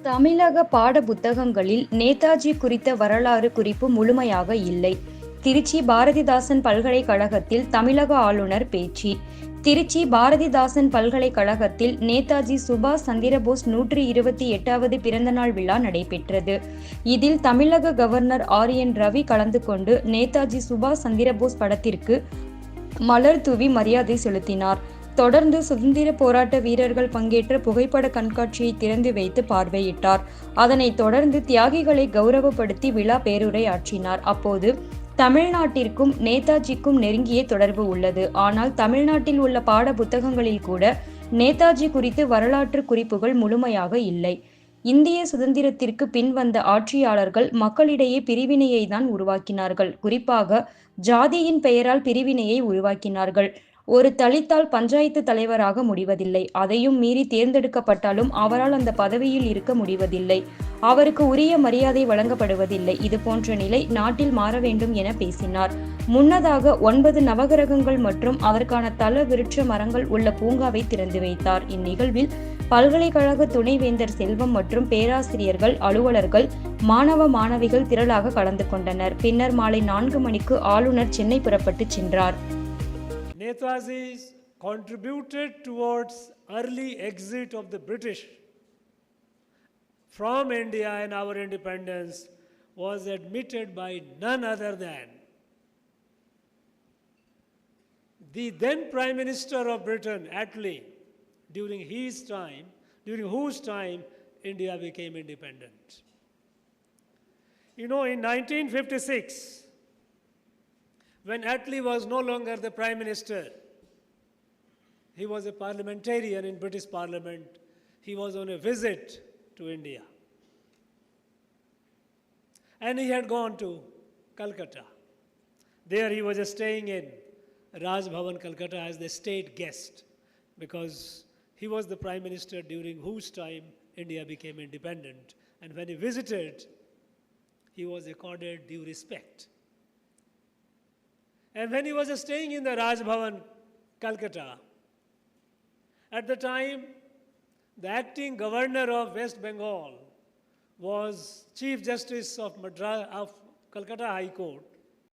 தமிழக பாட புத்தகங்களில் நேதாஜி குறித்த வரலாறு குறிப்பு முழுமையாக இல்லை. திருச்சி பாரதிதாசன் பல்கலைக்கழகத்தில் தமிழக ஆளுநர் பேச்சு. திருச்சி பாரதிதாசன் பல்கலைக்கழகத்தில் நேதாஜி சுபாஷ் சந்திரபோஸ் 128வது பிறந்தநாள் விழா நடைபெற்றது. இதில் தமிழக கவர்னர் ஆர். என். ரவி கலந்து கொண்டு நேதாஜி சுபாஷ் சந்திரபோஸ் படத்திற்கு மலர் தூவி மரியாதை செலுத்தினார். தொடர்ந்து சுதந்திர போராட்ட வீரர்கள் பங்கேற்ற புகைப்பட கண்காட்சியை திறந்து வைத்து பார்வையிட்டார். அதனைத் தொடர்ந்து தியாகிகளை கௌரவப்படுத்தி விழா பேருரையாற்றினார். அப்போது தமிழ்நாட்டிற்கும் நேதாஜிக்கும் நெருங்கிய தொடர்பு உள்ளது. ஆனால் தமிழ்நாட்டில் உள்ள பாட புத்தகங்களில் கூட நேதாஜி குறித்து வரலாற்று குறிப்புகள் முழுமையாக இல்லை. இந்திய சுதந்திரத்திற்கு பின் வந்த ஆட்சியாளர்கள் மக்களிடையே பிரிவினையை தான் உருவாக்கினார்கள். குறிப்பாக ஜாதியின் பெயரால் பிரிவினையை உருவாக்கினார்கள். ஒரு தலித்தால் பஞ்சாயத்து தலைவராக முடிவதில்லை. அதையும் மீறி தேர்ந்தெடுக்கப்பட்டாலும் அவரால் அந்த பதவியில் இருக்க முடிவதில்லை. அவருக்கு உரிய மரியாதை வழங்கப்படுவதில்லை. இது போன்ற நிலை நாட்டில் மாற வேண்டும் என பேசினார். முன்னதாக 9 நவகிரகங்கள் மற்றும் அதற்கான தல விருட்ச மரங்கள் உள்ள பூங்காவை திறந்து வைத்தார். இந்நிகழ்வில் பல்கலைக்கழக துணைவேந்தர் செல்வம் மற்றும் பேராசிரியர்கள், அலுவலர்கள், மாணவ மாணவிகள் திரளாக கலந்து கொண்டனர். பின்னர் மாலை 4 மணிக்கு ஆளுநர் சென்னை புறப்பட்டு சென்றார். Netaji contributed towards early exit of the British from India and our independence was admitted by none other than the then Prime Minister of Britain, Attlee, during whose time India became independent. You know, in 1956, when Attlee was no longer the Prime Minister, he was a parliamentarian in British Parliament. He was on a visit to India. And he had gone to Calcutta. There he was staying in Raj Bhavan, Calcutta as the state guest because he was the Prime Minister during whose time India became independent. And when he visited, he was accorded due respect. And when he was staying in the Raj Bhavan, Calcutta, at the time, the acting governor of West Bengal was Chief Justice of Calcutta High Court,